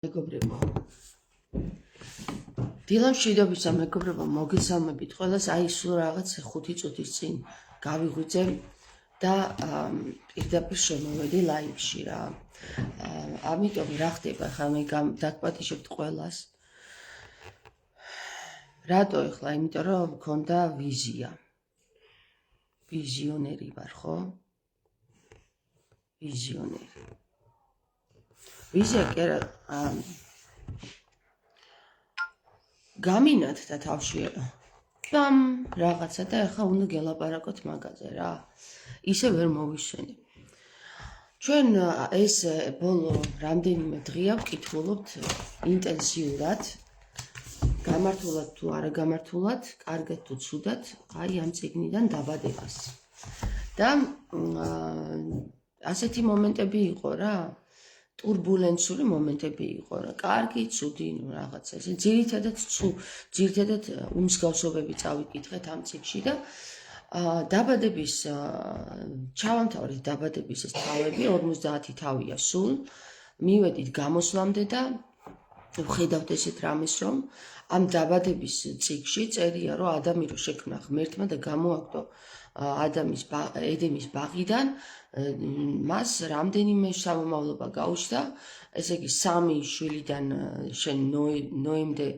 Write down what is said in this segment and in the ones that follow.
მეგობრებო, დილამ მშვიდობისა მეგობრებო, მოგესალმებით ყველას. აი სულ რაღაც 5 წუთის წინ გავიღვიძე და პირდაპირ შემოვედი ლაივში რა. ამიტომ რა ხდება, ხა მე დაგპატიჟებთ ყველას. რატო ეხლა? იმიტომ რომ მქონდა ვიზია. ვიზიონერი ვარ, ხო? ვიზიონერი. ვიზია კი არა გამინათ და თავში ბამ რაღაცა და ახლა უნდა გელაპარაკოთ მაგაზე რა. ისე ვერ მოვისვენებ. ჩვენ ეს ბოლო რამდენიმე დღეა ვკითხულობთ ინტენსიურად, გამართულად თუ არა გამართულად, კარგად თუ ცუდად, აი ამ წიგნიდან დაბადებას. და ასეთი მომენტები იყო რა. ტურბულენციური მომენტები იყო რა. კარგი, ცუდი, რაღაცა ესე. ძირითადად უმსგავსობები წავიკითხეთ ამ წიგნში და დაბადების ჩავამთავრეთ დაბადების ეს თავები 50 თავია სულ. მივედით გამოსვლამდე და ვხედავთ ესეთ რამეს რომ ამ დაბადების წიგნში წერია რომ ადამი რო შექმნა ღმერთმა და გამოაგდო ედემის ბაღიდან მას რამდენიმე სამომავლობა გაუჩნდა, ესე იგი 3 შვილიდან შენ ნოემდე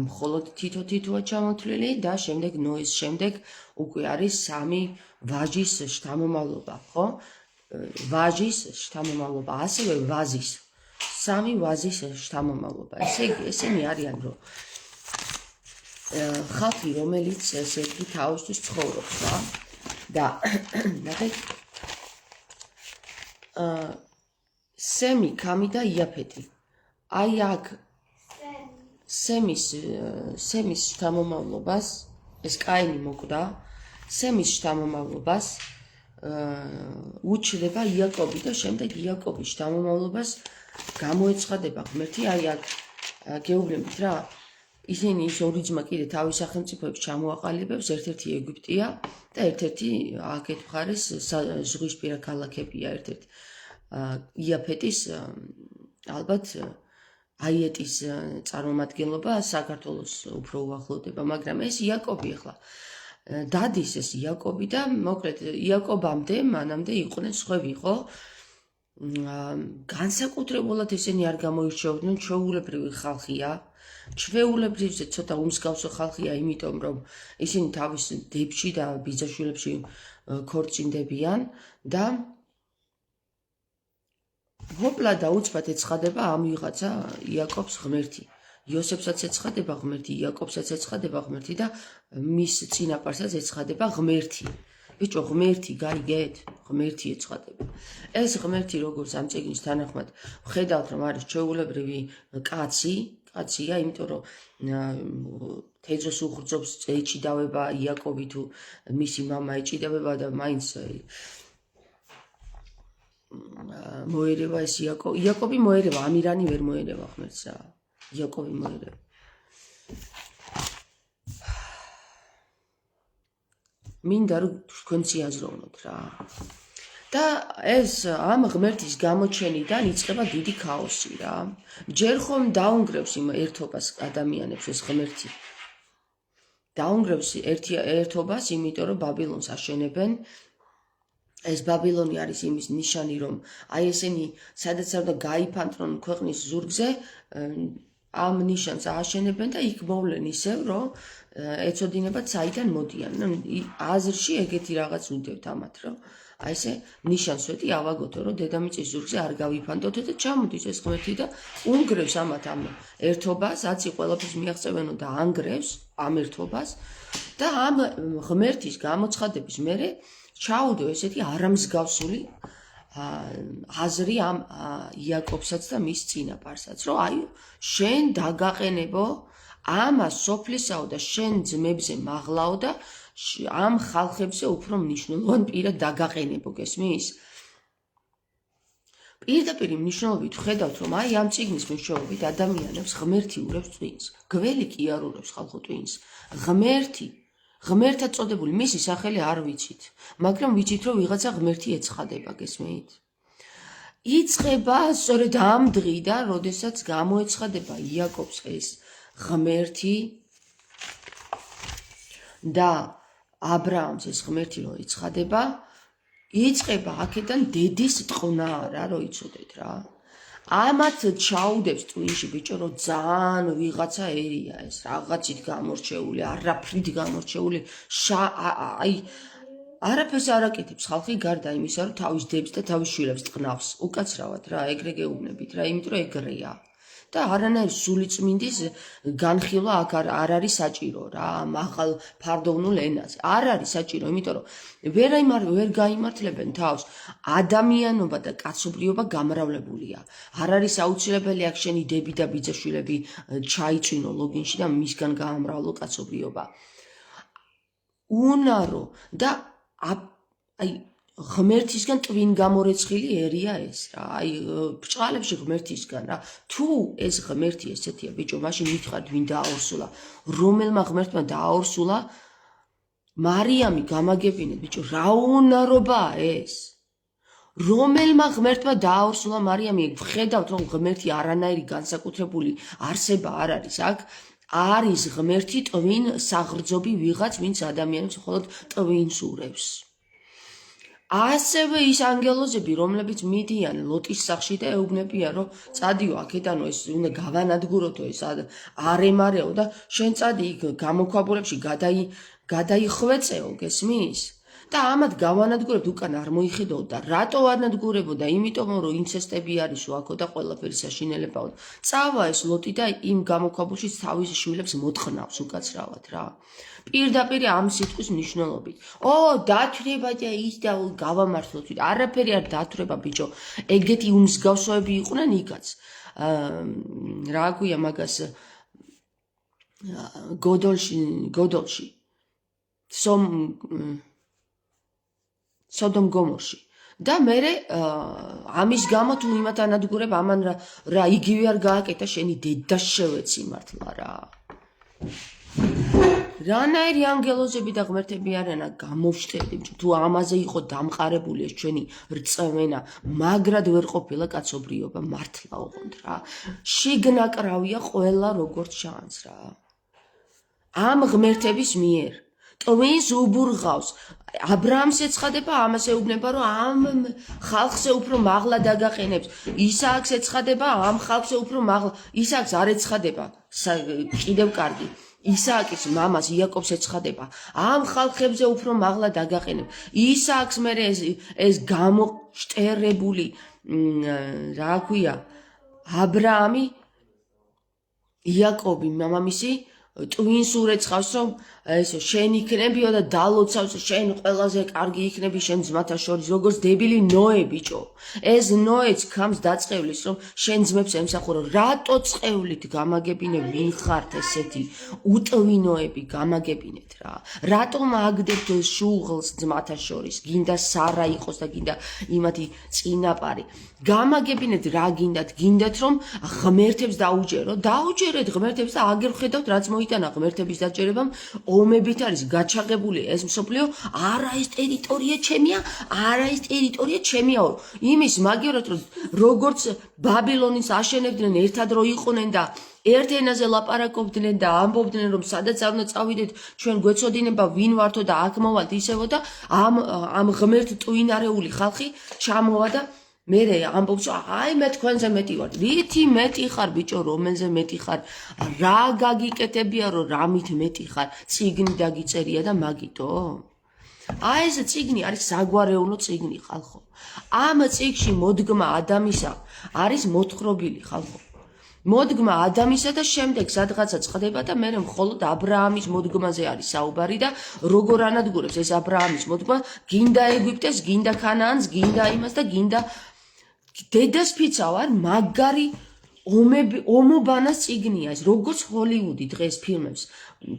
მხოლოდ თითოა ჩამოთვლილი და შემდეგ ნოეს შემდეგ უკვე არის 3 ვაჟის შთამომავლობა, ხო? ვაჟის შთამომავლობა, ასევე ვაზის 3 ვაზის შთამომავლობა. ესე იგი ესენი არიან რომ ხალხი რომელიც ესე იგი თავისთვის ცხოვრობს რა. და ნახეთ სემი, კამი და იაფეთი. აი აქ სემის შთამომავლობას ეს კაინი მოკვდა, სემის შთამომავლობას უჩნდება იაკობი და შემდეგ იაკობის შთამომავლობას გამოეცხადება ღმერთი. აი აქ გეუბნებით რა. ისინი ის ორი ძმა კიდე თავის სახელმწიფოებს ჩამოაყალიბებს, ერთ-ერთი ეგვიპტეა და ერთ-ერთი აქეთ მხარეს ზღვისპირა ქალაქებია, ერთ-ერთი იაფეტის ალბათ აიეტის წარმომადგენლობა საქართველოს უფრო უახლოვდება, მაგრამ ეს იაკობი ახლა დადის ეს იაკობი და მოკლედ იაკობამდე მანამდე იყვნენ სხვები, ხო? განსაკუთრებულად ესენი არ გამოირჩეოდნენ, ჩვეულებრივი ხალხია. ჩვეულებრივზე ცოტა უმსგავსო ხალხია, იმიტომ რომ ისინი თავის დებში და ბიძაშვილებში ქორწინდებიან და ჰოპლა და უცბად ეცხადება ამ ვიღაცა იაკობს ღმერთი. იოსებსაც ეცხადება ღმერთი, იაკობსაც ეცხადება ღმერთი და მის წინაპარსაც ეცხადება ღმერთი. ბიჭო, ღმერთი გაიგეთ? ღმერთი ეცხადება. ეს ღმერთი როგორც ამ წიგნის თანახმად ვხედავთ რომ არის ჩვეულებრივი კაცია, იმიტომ რომ თეძოს უღრძობს ეჭიდავება იაკობი თუ მისი მამა ეჭიდავება და მაინც მოერევა ეს იაკობი მოერევა, ამირანი ვერ მოერევა ღმერთს რა. იაკობი მოერევა. მინდა რომ თქვენც იაზროვნოთ რა. და ეს ამ ღმერთის გამოჩენიდან იწყება დიდი ქაოსი რა. ჯერ ხომ დაუნგრევს იმ ერთობას ადამიანებს ეს ღმერთი. დაუნგრევს ერთობას, იმიტომ რომ ბაბილონს აშენებენ. ეს ბაბილონი არის იმის ნიშანი, რომ აი ესენი სადაც უნდა გაიფანტრონ ქვეყნის ზურგზე, ამ ნიშანს აშენებენ და იქ მოვლენ ისევ, რომ ეწოდინებათ საიდან მოდიან. აზრში ეგეთი რაღაც უდევთ ამათ, რომ აი ესე ნიშანს ვეტი ავაგოთო, რომ დედამიწის ზურგზე არ გავიფანტოთ და ჩამოდის ეს ღმერთი და უნგრევს ამათ ამ ერთობას, აცი ყველაფერს მიაღწევენო და ანგრევს ამ ერთობას და ამ ღმერთის გამოცხადების მერე ჩაუდო ესეთი არამსგავსული აზრი ამ იაკობსაც და მის წინაპარსაც, რომ აი შენ დაგაყენებო ამას სოფლისაო და შენ ძმებზე მაღლაო და ამ ხალხებზე უფრო მნიშვნელოვან პირად დაგაყენებო, გესმის? პირდაპირ მნიშვნელობით ვხედავთ, რომ აი ამ წიგნის მეშვეობით ადამიანებს ღმერთი ურევს ტვინს. გველი კი არ ურევს ხალხო ტვინს. ღმერთად წოდებული მისი სახელი არ ვიცით, მაგრამ ვიცით რომ ვიღაცა ღმერთი ეცხადება, გესმით? იწყება სწორედ ამ დღიდან, როდესაც გამოეცხადება იაკობს ეს ღმერთი და აბრაამს ეს ღმერთი რო იცხადება, იწყება აქედან დედის ტყნა რა, რო იცოდეთ რა. ამათ ჩაუდებს ტვინში ბიჭო, რომ ძალიან ვიღაცა ერია ეს, რაღაცით გამორჩეული, არაფრით გამორჩეული, აი არაფერს არ აკეთებს ხალხი გარდა იმისა, რომ თავის დებს და თავის შვილებს ტყნავს. უკაცრავად რა, ეგრე გეუბნებით რა, იმიტომ რომ ეგრეა. და არანაირი სულიწმინდის განხილვა აქ არ არის საჭირო რა, მაღალ ფარდოვნულ ენაზე. არ არის საჭირო, იმიტომ რომ ვერ გაიმართლებენ თავს. ადამიანობა და კაცობრიობა გამრავლებულია. არ არის აუცილებელი აქ შენი დები და ბიძაშვილები ჩაიწვინო ლოგინში და მისგან გაამრავლო კაცობრიობა. უნარო და აი ღმერთისგან ტვინ გამორეცხილი ერია ეს რა. აი ბრჭყალებში ღმერთისგან რა. თუ ეს ღმერთი ესეთია ბიჭო, მაშინ მითხარით ვინ დააორსულა. რომელმა ღმერთმა დააორსულა მარიამი გამაგებინეთ ბიჭო, რა უნარობაა ეს. რომელმა ღმერთმა დააორსულა მარიამი, ვხედავთ რომ ღმერთი არანაირი განსაკუთრებული არსება არ არის აქ. არის ღმერთი ტვინ საღრძობი ვიღაც, ვინც ადამიანებს მხოლოდ ტვინს ურევს. ასევე ის ანგელოზები, რომლებიც მიდიან ლოტის სახში და ეუბნებიან, რომ წადიო აქედანო, ეს უნდა გავანადგუროთო, ეს არემარეო და შენ წადი იქ გამოქვაბულებში გადაიხვეწეო, გესმის? და ამათ გავანადგურებთ, უკან არ მოიხედავთ და რატო ვანადგურებოდა? იმიტომ რომ ინცესტები არისო აქო და ყველაფერი საშინელებაო. წავა ეს ლოტი და იმ გამოქვაბულში თავის შვილებს მოთხნავს უკაცრავად რა. პირდაპირ ამ სიტყვის მნიშვნელობით. დათვრება და ის და გავამართლოთ. არაფერი არ დათვრება ბიჭო. ეგეთი უმსგავსოები იყვნენ იქაც. რა ქვია მაგას გოდოლში. სოდომ გომორში. და მე ამის გამო თუ იმათ ანადგურებ, ამან რა იგივე არ გააკეთა შენი დედა შევეცი მართლა რა. რანაირი ანგელოზები და ღმერთები არიან გამოვშტერდი, თუ ამაზე იყო დამყარებული ეს ჩვენი რწმენა, მაგრად ვერ ყოფილა კაცობრიობა მართლა ოღონდ რა. შიგნაკრავია ყველა როგორც ჩანს რა. ამ ღმერთების მიერ ტვინს უბურღავს. აბრაამს ეცხადება, ამას ეუბნება, რომ ამ ხალხზე უფრო მაღლა დაგაყენებს. ისააკს ეცხადება, ამ ხალხზე უფრო მაღლა. ისააკს არ ეცხადება, კიდევ კარგი. ისააკის მამას იაკობს ეცხადება, ამ ხალხებზე უფრო მაღლა დაგაყენებ. ისააკს მე ეს გამოშტერებული რა ქვია, აბრაამი, იაკობი მამამისი ტვინს ურეცხავს, რომ ეს შენ იქნებიო და დალოცავს, შენ ყველაზე კარგი იქნები შენ ძმათა შორის, როგორც დებილი ნოე ბიჭო. ეს ნოეც ქამს დაწყევლის, რომ შენ ძმებს ემსახურო. რატო წყევლით გამაგებინე, ვინ ხართ ესეთი უტვინოები, გამაგებინეთ რა. რატომ აგდებთ შუღლს ძმათა შორის? გინდა სარა იყოს და გინდა იმათი წინაპარი. გამაგებინეთ რა გინდათ? გინდათ რომ ღმერთებს დაუჯერო? დაუჯერეთ ღმერთებს და აგერ ხედავთ რაც მოიტანა ღმერთების დაჯერებამ. ომებით არის გაჩაღებული ეს მსოფლიო, არა ეს ტერიტორია ჩემია, არა ეს ტერიტორია ჩემიაო. იმის მაგივრად რომ როგორც ბაბილონის აშენებდნენ, ერთად რო იყვნენ და ერთ ენაზე ლაპარაკობდნენ და ამბობდნენ რომ სადაც არ უნდა წავიდეთ, ჩვენ გვეცოდინება ვინ ვართო და აქ მოვალთ ისევო და ამ ღმერთ ტვინარეული ხალხი ჩამოვა და მე ამბობს, აი მე თქვენზე მეტი ვარ. რითი მეტი ხარ ბიჭო, რომელზე მეტი ხარ? რა გაგიკეთებია რომ რამით მეტი ხარ? წიგნი დაგიწერია და მაგიტო? აი ეს წიგნი არის საგვარეულო წიგნი ხალხო. ამ წიგში მოდგმა ადამიანისა არის მოთხრობილი ხალხო. მოდგმა ადამიანისა და შემდეგ სადღაცა წყდება და მე მხოლოდ აბრაამის მოდგმაზე არის საუბარი და როგორ ანადგურებს ეს აბრაამის მოდგმა, გინდა ეგვიპტეს, გინდა ქანაანს, გინდა იმას და გინდა დედას ფიცავარ, მაგარი ომობანას წიგნია ეს, როგორც ჰოლივუდი დღეს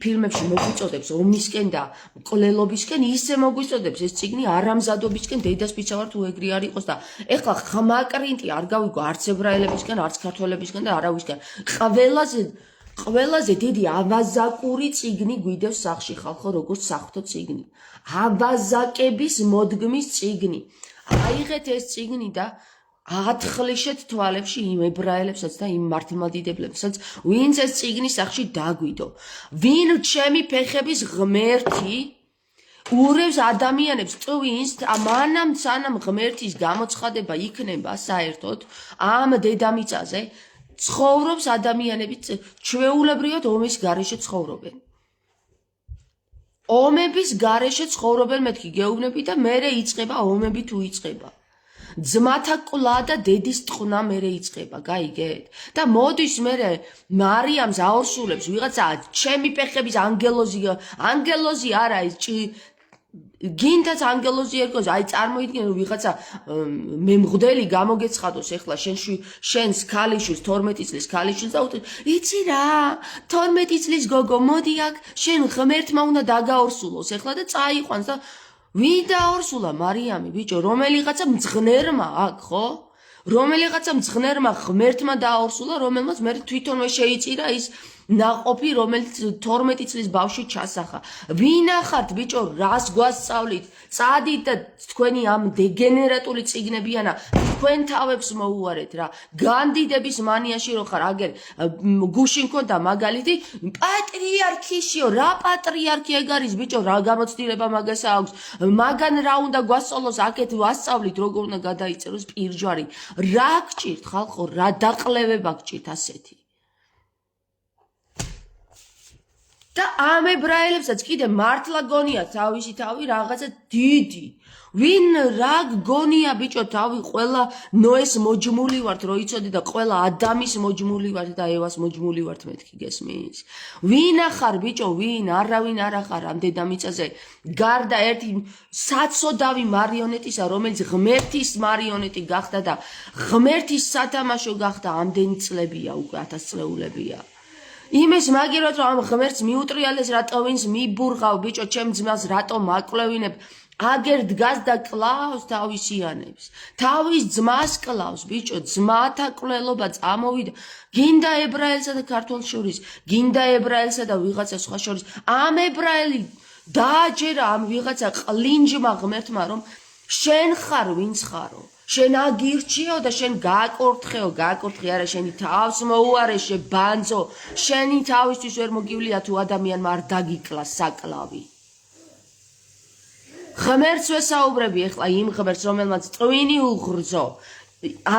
ფილმებში მოგვიწოდებს ომისკენ და მკვლელობისკენ, ისე მოგვიწოდებს ეს წიგნი არამზადობისკენ, დედას ფიცავარ თუ ეგრე არ იყოს და ეხლა ხმაკრინტი არ გავიგო არც ებრაელებისკენ, არც ქართველებისკენ და არავისკენ. ყველაზე დიდი ავაზაკური წიგნი გვიდევს სახში ხალხო, როგორც საღვთო წიგნი. ავაზაკების მოდგმის წიგნი. აიღეთ ეს წიგნი და ათხლიშეთ თვალებში იმ ებრაელებსაც და იმ მართლმადიდებლებსაც, ვინც ეს წიგნის სახში დაგვიდო. ვინ ჩემი ფეხების ღმერთი ურევს ადამიანებს ტვინს, მანამ სანამ ღმერთის გამოცხადება იქნება საერთოდ ამ დედამიწაზე, ცხოვრობს ადამიანები ჩვეულებრივად ომის გარეშე ცხოვრობენ. ომების გარეშე ცხოვრობენ მეთქი გეუბნები და მერე იწყება ომები თუ იწყება. ძმათა კლა და დედის ტყნა მერე იწყება, გაიგეთ? და მოდის მერე მარიამს აორსულებს ვიღაცა ჩემი ფეხების ანგელოზი არა ის გინდაც ანგელოზი ერქოს, აი წარმოიდგინე რომ ვიღაცა მემღვდელი გამოგეცხადოს ეხლა შენს ქალიშვილს 12 წლის ქალიშვილს და იცი რა 12 წლის გოგო მოდი აქ შენ ღმერთმა უნდა დაგაორსულოს ეხლა და წაიყვანს და ვინ დაორსულა მარიამი ბიჭო რომელიღაცა მძღნერმა აქ ხო რომელიღაცა მძღნერმა ღმერთმა დაორსულა რომელმაც მე თვითონვე შეიწირა ის ნაყოფი რომელიც 12 წლის ბავშვი ჩასახა ვინ ახართ ბიჭო რას გვასწავლით წადით და თქვენი ამ დეგენერატული წიგნებიანა თქვენ თავებს მოუარეთ რა განდიდების მანიაში რო ხარ აგერ გუში მქონდა მაგალითი პატრიარქიშიო რა პატრიარქი ეგ არის ბიჭო რა გამოცდილება მაგას აქვს მაგან რა უნდა გვასწავლოს აქეთ ვასწავლით როგორ უნდა გადაიწეროს პირჯვარი რა გჭირთ ხალხო რა დაყლევება გჭირთ ასეთი და ამ ებრაელებსაც კიდე მართლა გონია თავისი თავი რაღაცა დიდი ვინ რა გონია ბიჭო თავი ყველა ნოეს მოჯმული ვართ რო იცოდი და ყველა ადამის მოჯმული ვართ და ევას მოჯმული ვართ მეთქი გესმის ვინ ახარ ბიჭო ვინ არავინ არ ახარ ამ დედამიწაზე გარდა ერთი საცოდავი მარიონეტისა რომელიც ღმერთის მარიონეტი გახდა და ღმერთის სათამაშო გახდა ამდენი წლებია უკვე 1000 წლეულებია იმის მაგერად რომ ამ ღმერთს მიუტრიალეს რატო ვინს მიბურღავ ბიჭო ჩემ ძმას რატო მაკლევინებ აგერ დგას და კლავს თავისიანებს თავის ძმას კლავს ბიჭო ძმათა კვლელობა წამოვიდა გინდა ებრაელსა და ქართველს შორის გინდა ებრაელსა და ვიღაცა სხვა შორის ამ ებრაელი დააჯერა ამ ვიღაცა ყლინჯმა ღმერთმა რომ შენ ხარ ვინც ხარო შენ აგირჩიო და შენ გააკორთხეო გააკორთხე არა შენი თავს მოუარე შებანძო შენი თავისთვის ვერ მოგივლია თუ ადამიანმა არ დაგიკლას საკლავი ღმერთს ვესაუბრები ეხლა იმ ღმერთს რომელმაც ტვინი უღრძო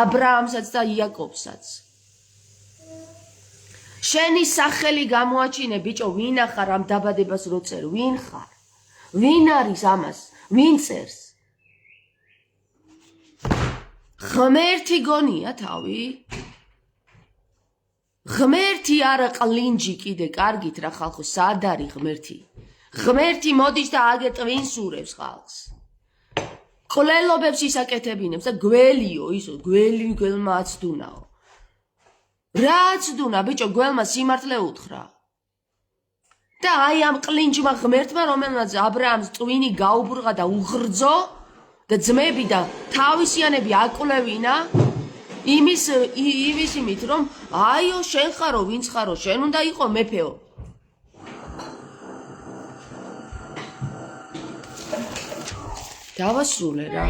აბრაამსაც და იაკობსაც შენი სახელი გამოაჩინე ბიჭო ვინ ახარ ამ დაბადებას რო წერ ვინ ხარ ვინ არის ამას ვინ წერს ღმერთი გონია თავი ღმერთი არა ყლინჯი კიდე კარგით რა ხალხო სად არის ღმერთი ღმერთი მოდის და აგერ ტვინს ურევს ხალხს კვლელობებს ისაკეთებინებს და გველიო ისო გველი გველმა აცდუნაო რა აცდუნა ბიჭო გველმა სიმართლე უთხრა და აი ამ ყლინჯმა ღმერთმა რომელმაც აბრაამს ტვინი გაუბრღა და უღრძო და ძმები და თავისიანები აკვლევინა იმის იმით რომ აიო შენ ხარო ვინც ხარო შენ უნდა იყო მეფეო დავასრულე რა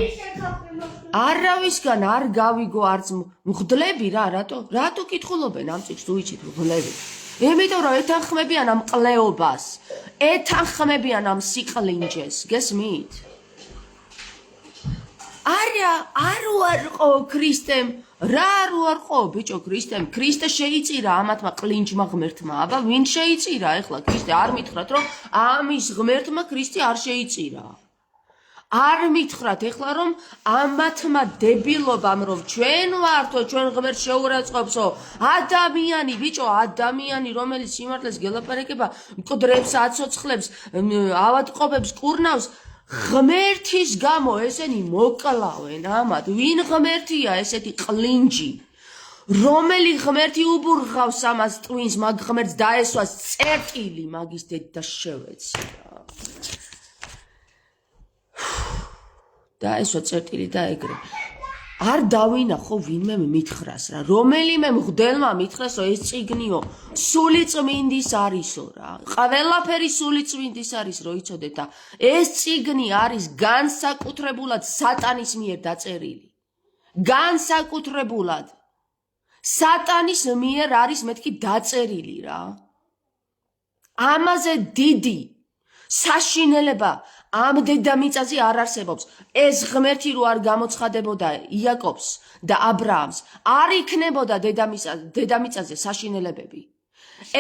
არავისგან არ გავიგო არც მღვდლები რა რატო კითხულობენ ამ წიგნს თუ იცით მღვდლები იმიტომ რომ ეთანხმებიან ამ ყლეობას ეთანხმებიან ამ სიყლინჯეს გესმით არ უარყო ქრისტემ რა არ უარყო ბიჭო ქრისტე შეიწირა ამათმა ყლინჯმა ღმერთმა აბა ვინ შეიწირა ეხლა ქრისტე არ მითხრათ რომ ამის ღმერთმა ქრისტე არ შეიწირა არ მითხრათ ეხლა რომ ამათმა დებილობამ რომ ჩვენ ვართო ჩვენ ღმერთს შეურაცხყოფსო ადამიანი ბიჭო ადამიანი რომელიც სიმართლეს გელაპარაკება მკვდრებს აცოცხლებს ავადმყოფებს კურნავს ღმერთის გამო ესენი მოკლავენ ამათ ვინ ღმერთია ესეთი ყლინჯი რომელი ღმერთი უბურღავს ამას ტვინს მაგ ღმერთს დაესვას წერტილი მაგის და შევეცია დაესვა წერტილი და ეგრე არ დავინახო ვინმე მითხრას რა რომელიმე მღვდელმა მითხრას რომ ეს წიგნიო სული წმინდის არისო რა ყველაფერი სული წმინდის არის რო იცოდეთ და ეს წიგნი არის განსაკუთრებულად სატანის მიერ დაწერილი განსაკუთრებულად სატანის მიერ არის მეთქი დაწერილი რა. ამაზე დიდი საშინელება ამ დედამიწაზე არ არსებობს. ეს ღმერთი რო არ გამოცხადებოდა იაკობს და აბრაამს, არ იქნებოდა დედამიწაზე საშინელებები.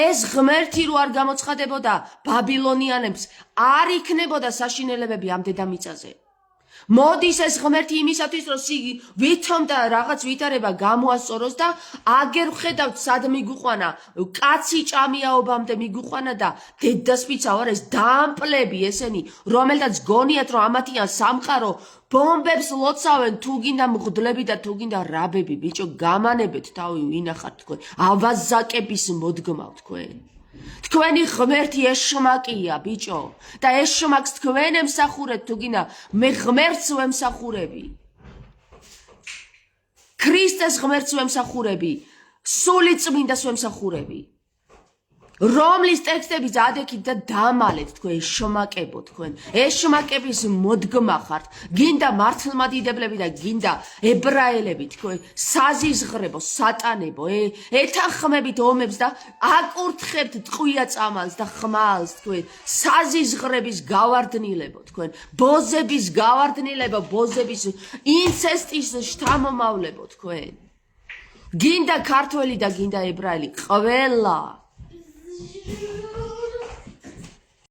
ეს ღმერთი რო არ გამოცხადებოდა ბაბილონიანებს, არ იქნებოდა საშინელებები ამ დედამიწაზე. მოდის ეს ღმერთი იმისათვის, რომ ვითომ და რაღაც ვითარება გამოასწოროს და აგერ ხედავთ სად მიგუყვანა, კაცი ჭამიაობამდე მიგუყვანა და დედასპიცა ვარ ეს დამპლები ესენი, რომელთაც გონიათ რომ ამათიან სამყარო ბომბებს ლოცავენ, თუ გინდა მღვდლები და თუ გინდა რაბები, ბიჭო, გამანებეთ თავი ვინახართ თქვენ, ავაზაკების მოდგმავ თქვენ. თქვენი ღმერთი ეშმაკია, ბიჭო, და ეშმაკს თქვენ ემსახურეთ, თუ გინდა მე ღმერთს ვემსახურები. ქრისტეს ღმერთს ვემსახურები, სული წმინდას ვემსახურები. რომლის ტექსტები ადექით და დამალეთ თქვენ ეშმაკებო თქვენ. ეშმაკების მოდგმა ხართ. გინდა მართლმადიდებლები და გინდა ებრაელები თქვენ საზიზღრებო, სატანებო, ეთანხმებით ომებს და აკურთხებთ ტყვია წამალს და ხმალს თქვენ. საზიზღრების გავარდნილებო თქვენ. ბოზების გავარდნილებო, ბოზების ინცესტის შთამომავლებო თქვენ. გინდა ქართველი და გინდა ებრაელი, ყველა